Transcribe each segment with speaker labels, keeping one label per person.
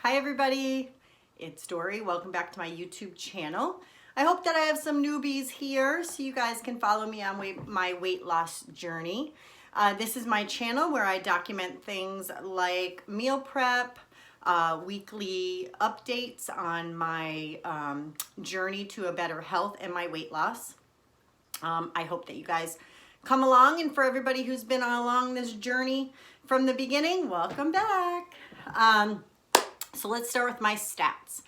Speaker 1: Hi everybody, it's Dory. Welcome back to my YouTube channel. I hope that I have some newbies here so you guys can follow me on my weight loss journey. This is my channel where I document things like meal prep, weekly updates on my journey to a better health and my weight loss. I hope that you guys come along, and for everybody who's been along this journey from the beginning, welcome back. So let's start with my stats.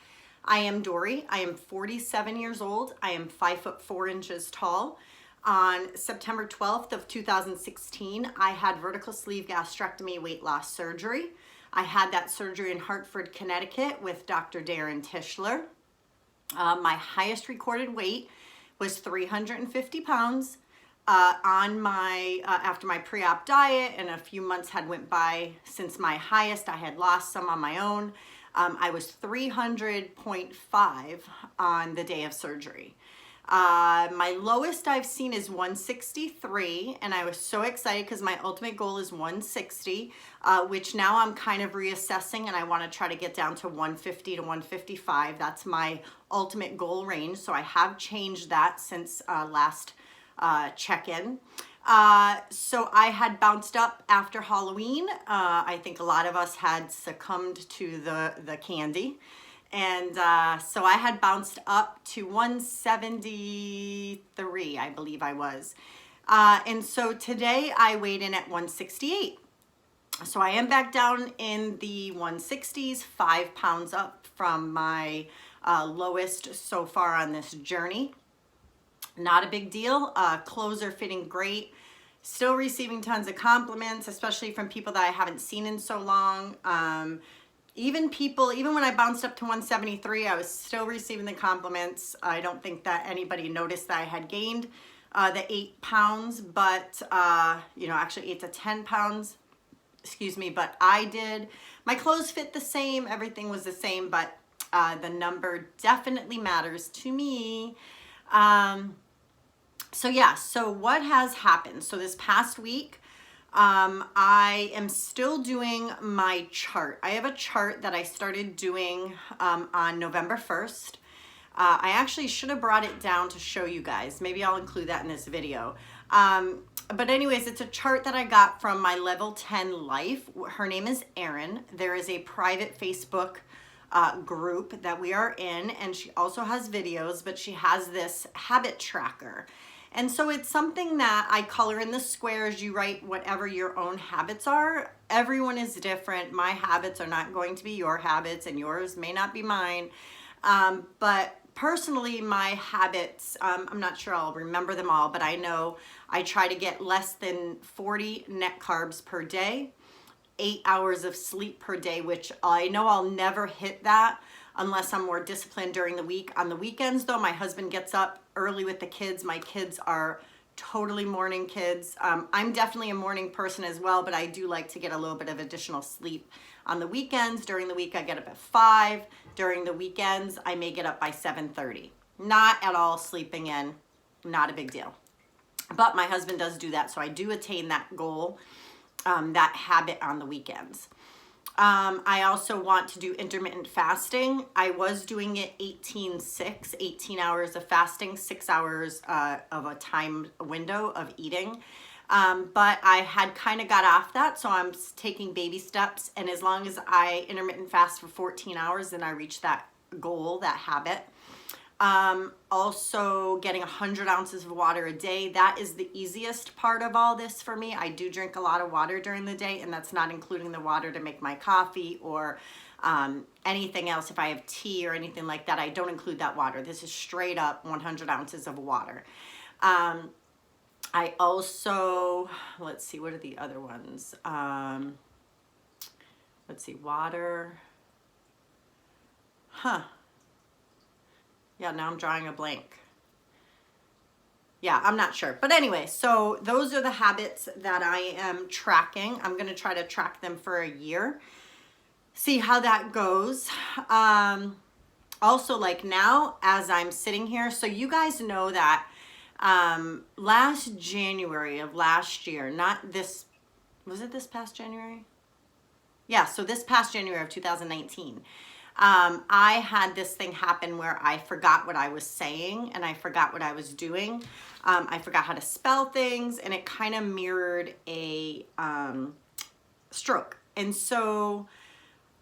Speaker 1: I am Dory. I am 47 years old. I am 5'4" tall. On September 12th of 2016, I had vertical sleeve gastrectomy weight loss surgery. I had that surgery in Hartford, Connecticut with Dr. Darren Tischler. My highest recorded weight was 350 pounds. After my pre-op diet, and a few months had went by since my highest, I had lost some on my own. I was 300.5 on the day of surgery. My lowest I've seen is 163, and I was so excited because my ultimate goal is 160, which now I'm kind of reassessing, and I want to try to get down to 150 to 155. That's my ultimate goal range, so I have changed that since last check-in. So I had bounced up after Halloween. I think a lot of us had succumbed to the candy. And so I had bounced up to 173, I believe I was. And so today I weighed in at 168. So I am back down in the 160s, 5 pounds up from my lowest so far on this journey. Not a big deal. Clothes are fitting great. Still receiving tons of compliments, especially from people that I haven't seen in so long. Even when I bounced up to 173, I was still receiving the compliments. I don't think that anybody noticed that I had gained the 8 pounds, but actually 8 to 10 pounds, excuse me, but I did. My clothes fit the same, everything was the same, but the number definitely matters to me. So what has happened? So this past week, I am still doing my chart. I have a chart that I started doing on November 1st. I actually should have brought it down to show you guys. Maybe I'll include that in this video. But anyways, it's a chart that I got from my level 10 life. Her name is Erin. There is a private Facebook group that we are in, and she also has videos, but she has this habit tracker. And so it's something that I color in the squares. You write whatever your own habits are. Everyone is different. My habits are not going to be your habits, and yours may not be mine. But personally, my habits, I'm not sure I'll remember them all, but I know I try to get less than 40 net carbs per day, 8 hours of sleep per day, which I know I'll never hit that unless I'm more disciplined during the week. On the weekends though, my husband gets up early with the kids. My kids are totally morning kids. I'm definitely a morning person as well, but I do like to get a little bit of additional sleep on the weekends. During the week, I get up at 5. During the weekends, I may get up by 7:30. Not at all sleeping in, not a big deal. But my husband does do that, so I do attain that goal, that habit on the weekends. I also want to do intermittent fasting. I was doing it 18-6, 18 hours of fasting, 6 hours of a time window of eating. But I had kind of got off that, so I'm taking baby steps. And as long as I intermittent fast for 14 hours, then I reach that goal, that habit. Also getting 100 ounces of water a day. That is the easiest part of all this for me. I do drink a lot of water during the day, and that's not including the water to make my coffee or anything else. If I have tea or anything like that, I don't include that water. This is straight up 100 ounces of water. I also, let's see, what are the other ones? Let's see, water. Yeah, now I'm drawing a blank. Yeah, I'm not sure. But anyway, so those are the habits that I am tracking. I'm going to try to track them for a year. See how that goes. Also, like now, as I'm sitting here, so you guys know that last January of last year, not this, was it this past January? Yeah, so this past January of 2019, I had this thing happen where I forgot what I was saying and I forgot what I was doing. I forgot how to spell things, and it kind of mirrored a stroke. And so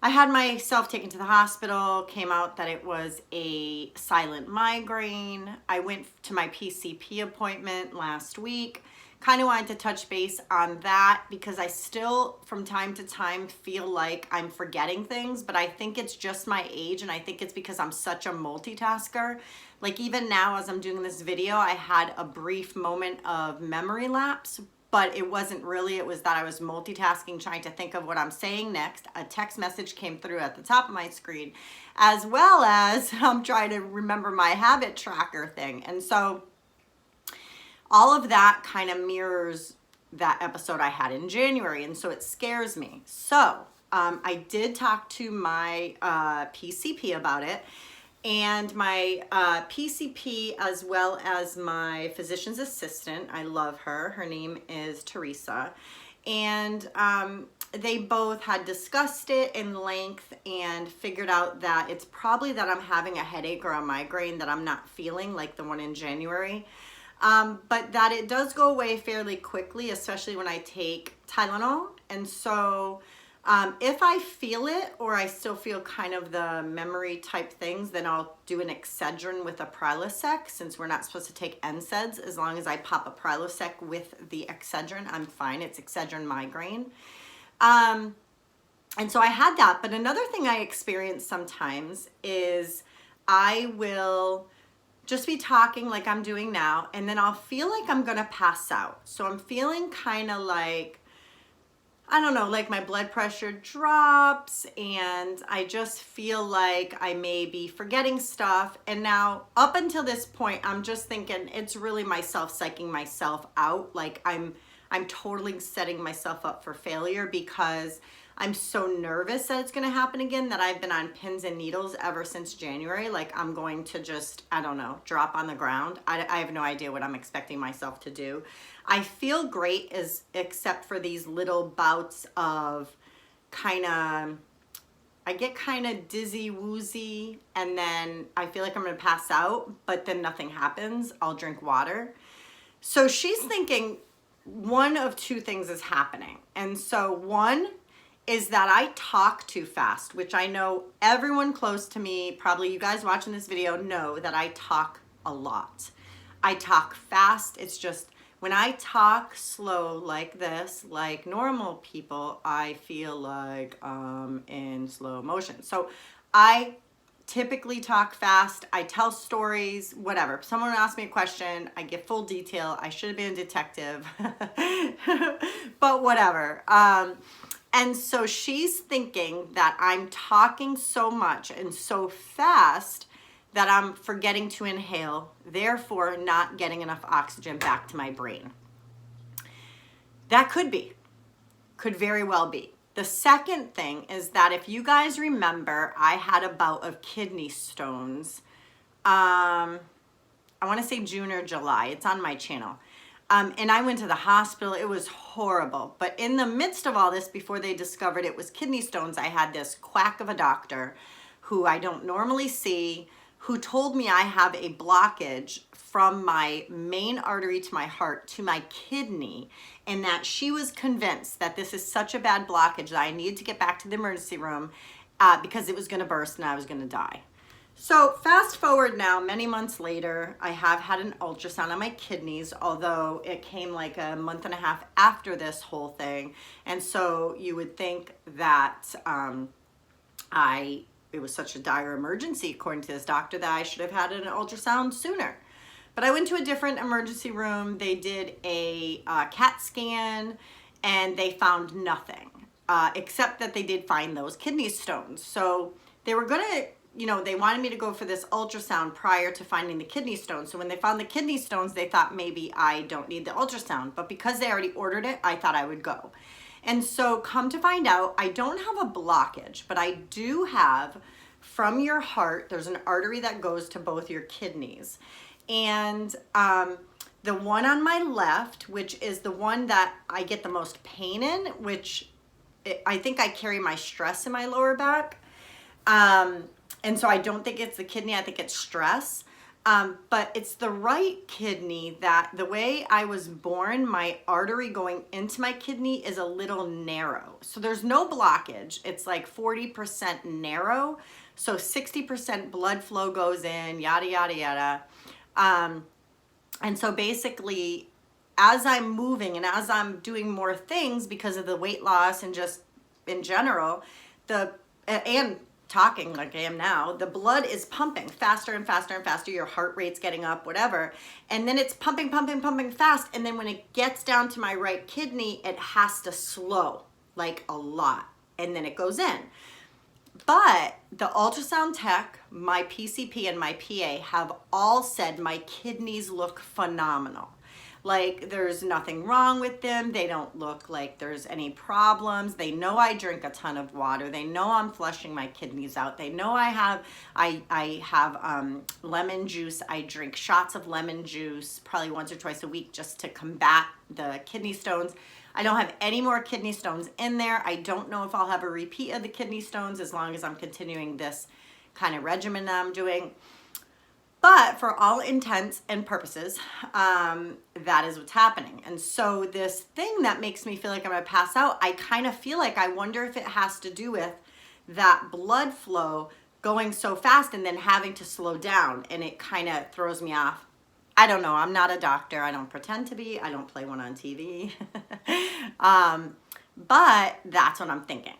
Speaker 1: I had myself taken to the hospital, came out that it was a silent migraine. I went to my PCP appointment last week. Kind of wanted to touch base on that because I still, from time to time, feel like I'm forgetting things, but I think it's just my age, and I think it's because I'm such a multitasker. Like even now as I'm doing this video, I had a brief moment of memory lapse, but it wasn't really, it was that I was multitasking, trying to think of what I'm saying next. A text message came through at the top of my screen, as well as I'm trying to remember my habit tracker thing. And so all of that kind of mirrors that episode I had in January, and so it scares me. So I did talk to my PCP about it, and my PCP, as well as my physician's assistant, I love her. Her name is Teresa, and they both had discussed it in length and figured out that it's probably that I'm having a headache or a migraine that I'm not feeling, like the one in January. But that it does go away fairly quickly, especially when I take Tylenol. And so if I feel it, or I still feel kind of the memory type things, then I'll do an Excedrin with a Prilosec, since we're not supposed to take NSAIDs. As long as I pop a Prilosec with the Excedrin, I'm fine. It's Excedrin migraine. And so I had that. But another thing I experience sometimes is I will just be talking like I'm doing now, and then I'll feel like I'm gonna pass out. So I'm feeling kind of like, I don't know, like my blood pressure drops, and I just feel like I may be forgetting stuff. And now up until this point, I'm just thinking it's really myself psyching myself out. Like I'm totally setting myself up for failure because I'm so nervous that it's going to happen again that I've been on pins and needles ever since January. Like I'm going to just, I don't know, drop on the ground. I have no idea what I'm expecting myself to do. I feel great except for these little bouts of I get kind of dizzy, woozy, and then I feel like I'm going to pass out, but then nothing happens. I'll drink water. So she's thinking one of two things is happening. And so one is that I talk too fast, which I know everyone close to me, probably you guys watching this video, know that I talk a lot. I talk fast. It's just when I talk slow like this, like normal people, I feel like in slow motion. So I typically talk fast. I tell stories, whatever. If someone asks me a question, I give full detail. I should have been a detective, but whatever. And so she's thinking that I'm talking so much and so fast that I'm forgetting to inhale, therefore not getting enough oxygen back to my brain. That could very well be. The second thing is that if you guys remember, I had a bout of kidney stones. I want to say June or July. It's on my channel. And I went to the hospital. It was horrible. But in the midst of all this, before they discovered it was kidney stones, I had this quack of a doctor who I don't normally see, who told me I have a blockage from my main artery to my heart to my kidney, and that she was convinced that this is such a bad blockage that I needed to get back to the emergency room because it was going to burst and I was going to die. So fast forward now, many months later, I have had an ultrasound on my kidneys, although it came like a month and a half after this whole thing. And so you would think that it was such a dire emergency, according to this doctor, that I should have had an ultrasound sooner. But I went to a different emergency room. They did a CAT scan, and they found nothing, except that they did find those kidney stones. So they were going to, they wanted me to go for this ultrasound prior to finding the kidney stones. So when they found the kidney stones, they thought maybe I don't need the ultrasound. But because they already ordered it, I thought I would go. And so come to find out, I don't have a blockage, but I do have, from your heart, there's an artery that goes to both your kidneys. And the one on my left, which is the one that I get the most pain in, which I think I carry my stress in my lower back. And so I don't think it's the kidney, I think it's stress. But it's the right kidney that the way I was born, my artery going into my kidney is a little narrow. So there's no blockage. It's like 40% narrow. So 60% blood flow goes in, yada, yada, yada. And so basically, as I'm moving and as I'm doing more things because of the weight loss and just in general, and talking like I am now, the blood is pumping faster and faster and faster. Your heart rate's getting up, whatever. And then it's pumping, pumping, pumping fast. And then when it gets down to my right kidney, it has to slow like a lot. And then it goes in. But the ultrasound tech, my PCP and my PA have all said my kidneys look phenomenal. Like there's nothing wrong with them. They don't look like there's any problems. They know I drink a ton of water. They know I'm flushing my kidneys out. They know I have lemon juice. I drink shots of lemon juice probably once or twice a week just to combat the kidney stones. I don't have any more kidney stones in there. I don't know if I'll have a repeat of the kidney stones as long as I'm continuing this kind of regimen that I'm doing. But for all intents and purposes, that is what's happening. And so this thing that makes me feel like I'm gonna pass out, I kind of feel like I wonder if it has to do with that blood flow going so fast and then having to slow down, and it kind of throws me off. I don't know. I'm not a doctor. I don't pretend to be. I don't play one on TV. But that's what I'm thinking.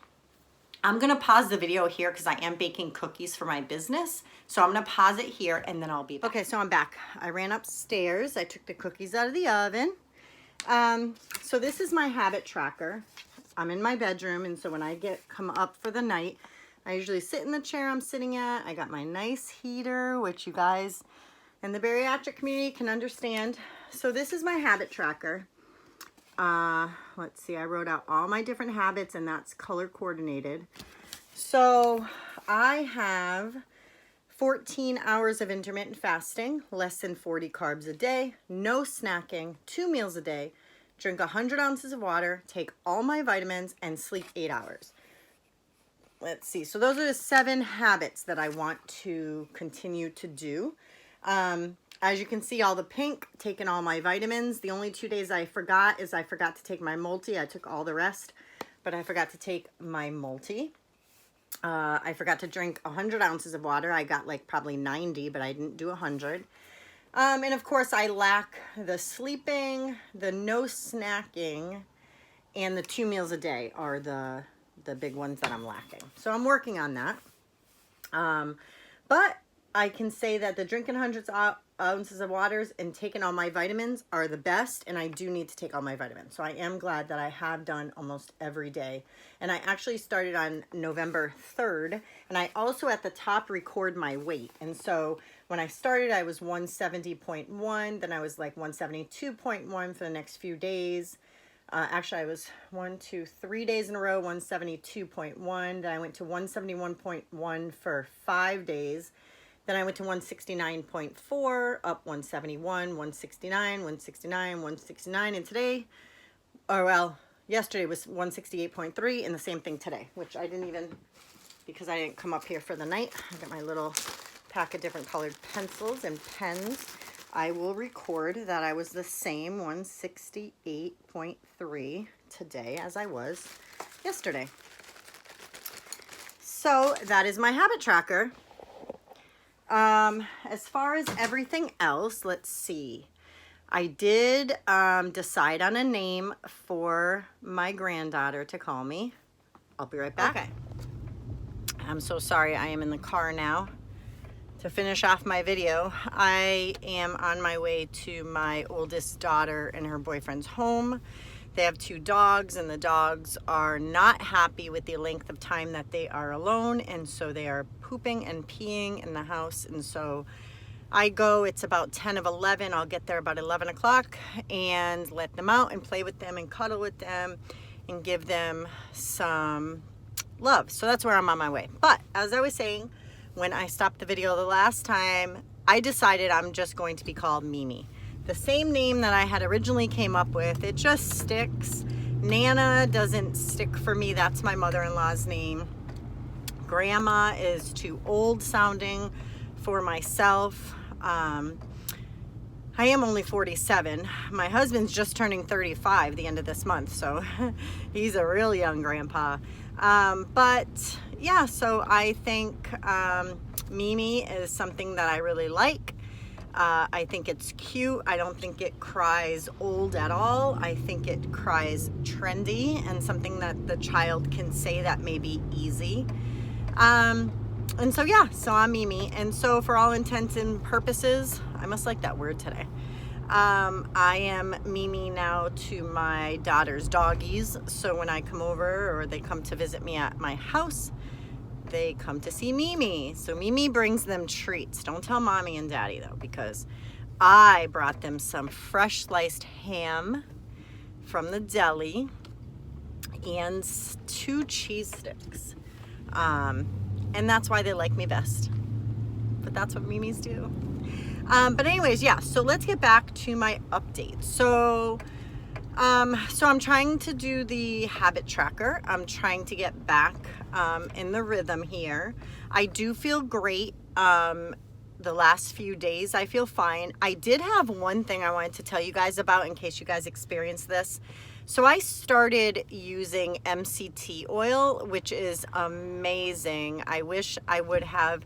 Speaker 1: I'm going to pause the video here because I am baking cookies for my business. So I'm going to pause it here and then I'll be back. Okay, so I'm back. I ran upstairs. I took the cookies out of the oven. So this is my habit tracker. I'm in my bedroom, and so when I come up for the night, I usually sit in the chair I'm sitting at. I got my nice heater, which you guys in the bariatric community can understand. So this is my habit tracker. Let's see, I wrote out all my different habits, and that's color coordinated. So I have 14 hours of intermittent fasting, less than 40 carbs a day, no snacking, 2 meals a day, drink 100 ounces of water, take all my vitamins, and sleep 8 hours. Let's see, so those are the 7 habits that I want to continue to do. As you can see, all the pink, taking all my vitamins. The only 2 days I forgot is I forgot to take my multi. I took all the rest, but I forgot to take my multi. I forgot to drink 100 ounces of water. I got like probably 90, but I didn't do 100. And of course, I lack the sleeping, the no snacking, and the 2 meals a day are the big ones that I'm lacking. So I'm working on that. But I can say that the drinking hundreds ounces of waters and taking all my vitamins are the best, and I do need to take all my vitamins. So I am glad that I have done almost every day. And I actually started on November 3rd, and I also at the top record my weight. And so when I started, I was 170.1, then I was like 172.1 for the next few days. Actually, I was 3 days in a row, 172.1. Then I went to 171.1 for 5 days. Then I went to 169.4, up 171, 169, 169, 169. And today, or well, yesterday was 168.3, and the same thing today, which I didn't even, because I didn't come up here for the night. I got my little pack of different colored pencils and pens. I will record that I was the same 168.3 today as I was yesterday. So that is my habit tracker. As far as everything else, let's see. I did decide on a name for my granddaughter to call me. I'll be right back. Okay. I'm so sorry. I am in the car now. To finish off my video, I am on my way to my oldest daughter and her boyfriend's home. They have 2 dogs, and the dogs are not happy with the length of time that they are alone, and so they are pooping and peeing in the house. And so I go, it's about 10 of 11, I'll get there about 11 o'clock and let them out and play with them and cuddle with them and give them some love. So that's where I'm on my way. But as I was saying, when I stopped the video the last time, I decided I'm just going to be called Mimi. The same name that I had originally came up with. It just sticks, Nana doesn't stick for me. That's my mother-in-law's name. Grandma is too old sounding for myself. I am only 47. My husband's just turning 35 the end of this month, so he's a real young grandpa. But yeah, so I think Mimi is something that I really like. I think it's cute. I don't think it cries old at all. I think it cries trendy and something that the child can say that may be easy. And so yeah, so I'm Mimi. And so for all intents and purposes, I must like that word today. I am Mimi now to my daughter's doggies. So when I come over or they come to visit me at my house, they come to see Mimi. So Mimi brings them treats. Don't tell mommy and daddy though, because I brought them some fresh sliced ham from the deli and 2 cheese sticks. And that's why they like me best. But that's what Mimis do. But anyways, yeah, so let's get back to my update. So I'm trying to do the habit tracker. I'm trying to get back in the rhythm here. I do feel great. The last few days, I feel fine. I did have one thing I wanted to tell you guys about in case you guys experienced this. So I started using MCT oil, which is amazing. I wish I would have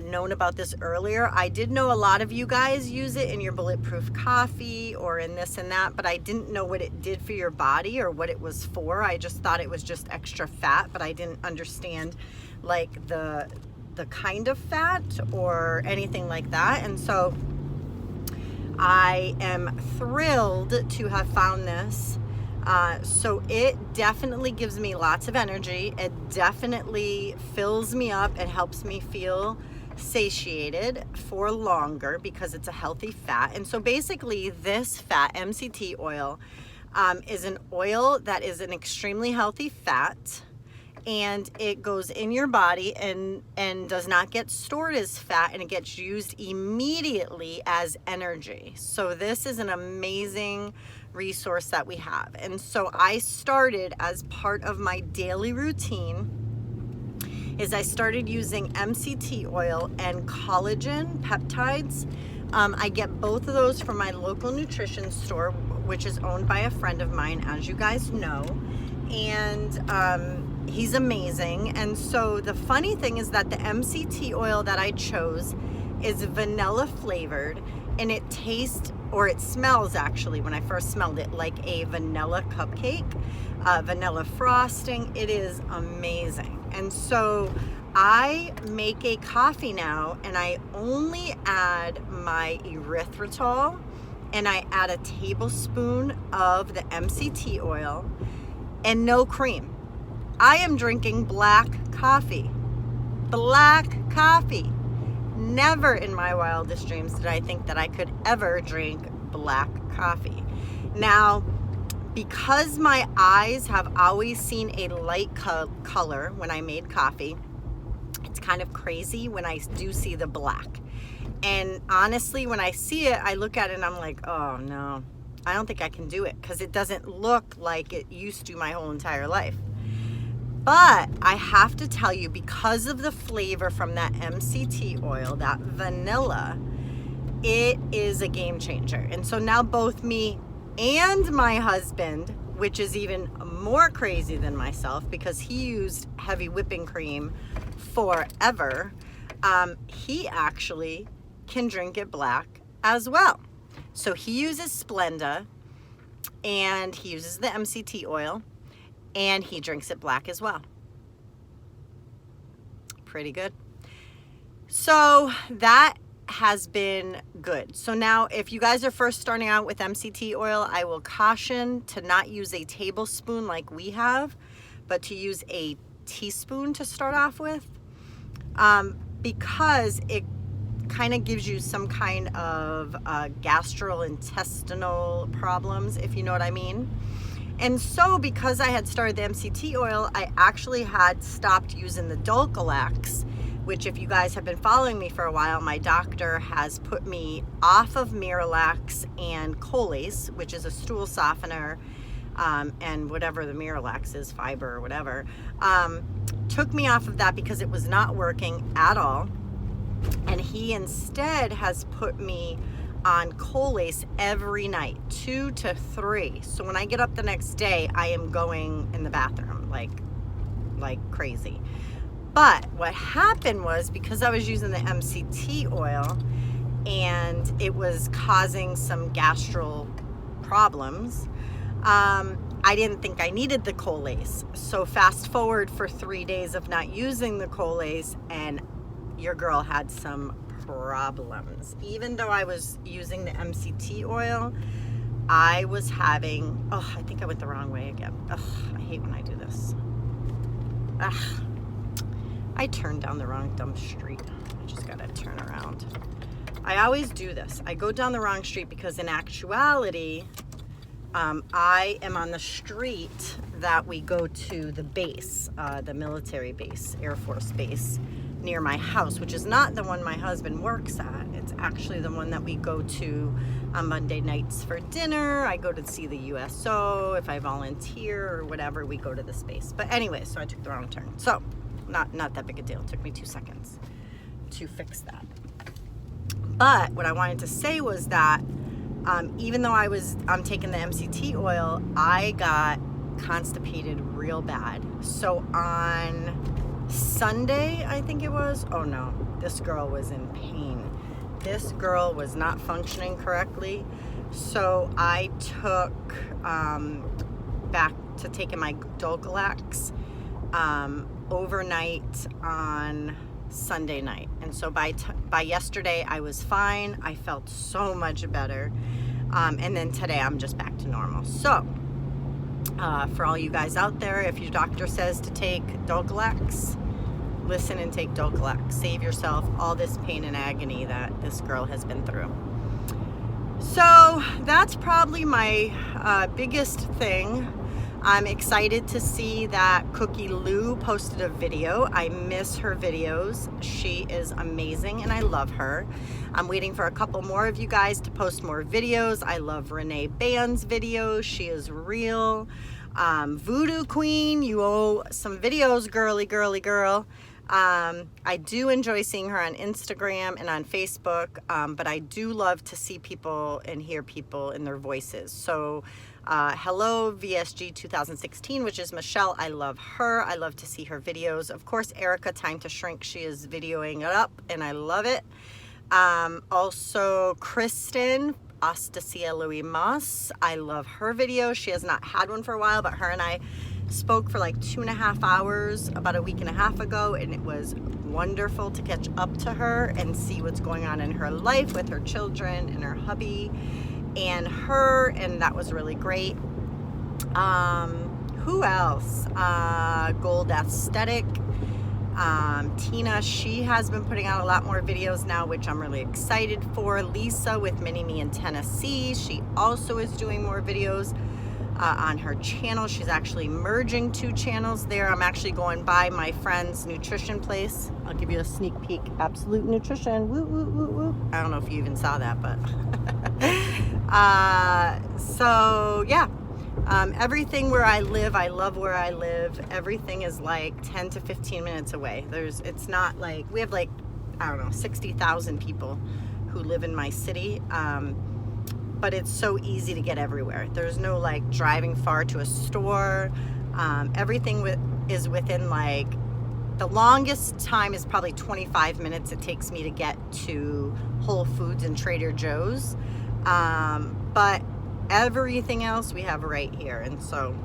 Speaker 1: known about this earlier. I did know a lot of you guys use it in your bulletproof coffee or in this and that, but I didn't know what it did for your body or what it was for. I just thought it was just extra fat, but I didn't understand like the kind of fat or anything like that. And so I am thrilled to have found this. So it definitely gives me lots of energy. It definitely fills me up. It helps me feel satiated for longer because it's a healthy fat. And so basically this fat, MCT oil, is an oil that is an extremely healthy fat, and it goes in your body and does not get stored as fat, and it gets used immediately as energy. So this is an amazing resource that we have. And so I started, as part of my daily routine, is I started using MCT oil and collagen peptides. I get both of those from my local nutrition store, which is owned by a friend of mine, as you guys know. And he's amazing. And so the funny thing is that the MCT oil that I chose is vanilla flavored, and it tastes, or it smells actually, when I first smelled it, like a vanilla cupcake, vanilla frosting. It is amazing. And so I make a coffee now, and I only add my erythritol, and I add a tablespoon of the MCT oil and no cream. I am drinking black coffee. Black coffee. Never in my wildest dreams did I think that I could ever drink black coffee. Now, because my eyes have always seen a light color when I made coffee, it's kind of crazy when I do see the black. And honestly, when I see it, I look at it and I'm like, oh no, I don't think I can do it, because it doesn't look like it used to my whole entire life. But I have to tell you, because of the flavor from that MCT oil, that vanilla, it is a game changer. And so now both me and my husband, which is even more crazy than myself because he used heavy whipping cream forever, he actually can drink it black as well. So he uses Splenda, and he uses the MCT oil, and he drinks it black as well. Pretty good. So that has been good. So now if you guys are first starting out with MCT oil, I will caution to not use a tablespoon like we have, but to use a teaspoon to start off with, because it kind of gives you some kind of gastrointestinal problems, if you know what I mean. And so because I had started the MCT oil, I actually had stopped using the Dulcolax, which, if you guys have been following me for a while, my doctor has put me off of Miralax and Colace, which is a stool softener, and whatever the Miralax is, fiber or whatever, took me off of that because it was not working at all. And he instead has put me on Colace every night, 2 to 3. So when I get up the next day, I am going in the bathroom like crazy. But what happened was, because I was using the MCT oil and it was causing some gastral problems, I didn't think I needed the Colace. So fast forward for 3 days of not using the Colace, and your girl had some problems. Even though I was using the MCT oil, I was having, I think I went the wrong way again. I hate when I do this. I turned down the wrong dumb street. I just gotta turn around. I always do this. I go down the wrong street because in actuality, I am on the street that we go to the base, the military base, Air Force base, near my house, which is not the one my husband works at. It's actually the one that we go to on Monday nights for dinner. I go to see the USO. If I volunteer or whatever, we go to the space. But anyway, so I took the wrong turn. So not that big a deal. It took me 2 seconds to fix that. But what I wanted to say was that even though I'm taking the MCT oil, I got constipated real bad. So on Sunday, I think it was, oh no, this girl was in pain. This girl was not functioning correctly. So I took back to taking my Dulcolax overnight on Sunday night. And so by yesterday, I was fine. I felt so much better. And then today, I'm just back to normal. So for all you guys out there, if your doctor says to take Dulcolax, listen and take Dulcolax. Save yourself all this pain and agony that this girl has been through. So that's probably my biggest thing. I'm excited to see that Cookie Lou posted a video. I miss her videos. She is amazing and I love her. I'm waiting for a couple more of you guys to post more videos. I love Renee Band's videos. She is real. Voodoo Queen, you owe some videos, girly girl. I do enjoy seeing her on Instagram and on Facebook, but I do love to see people and hear people in their voices. So hello VSG 2016, which is Michelle. I love her. I love to see her videos. Of course, Erica Time to Shrink, she is videoing it up and I love it. Also Kristen Astacia Louis Moss, I love her videos. She has not had one for a while, but her and I spoke for like 2.5 hours about a week and a half ago, and it was wonderful to catch up to her and see what's going on in her life with her children and her hubby and her, and that was really great. Who else? Gold Aesthetic. Tina, she has been putting out a lot more videos now, which I'm really excited for. Lisa with Mini Me in Tennessee, she also is doing more videos on her channel. She's actually merging 2 channels there. I'm actually going by my friend's nutrition place. I'll give you a sneak peek. Absolute Nutrition. Woo, woo, woo, woo. I don't know if you even saw that, but so yeah. Everything where I live, I love where I live. Everything is like 10 to 15 minutes away. It's not like, we have like, I don't know, 60,000 people who live in my city. But it's so easy to get everywhere. There's no like driving far to a store. Everything is within like, the longest time is probably 25 minutes it takes me to get to Whole Foods and Trader Joe's. But everything else we have right here. And so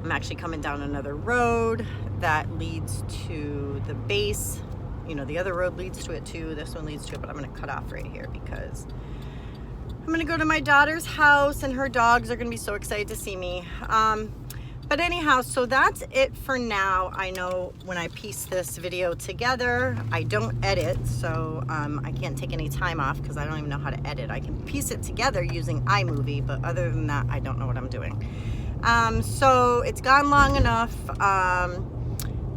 Speaker 1: I'm actually coming down another road that leads to the base. You know, the other road leads to it too. This one leads to it, but I'm going to cut off right here because I'm going to go to my daughter's house and her dogs are going to be so excited to see me. But anyhow, so that's it for now. I know when I piece this video together, I don't edit, so I can't take any time off because I don't even know how to edit. I can piece it together using iMovie, but other than that, I don't know what I'm doing. So it's gone long enough.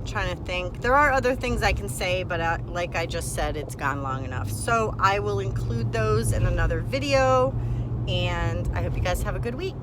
Speaker 1: Trying to think. There are other things I can say, but like I just said, it's gone long enough. So I will include those in another video, and I hope you guys have a good week.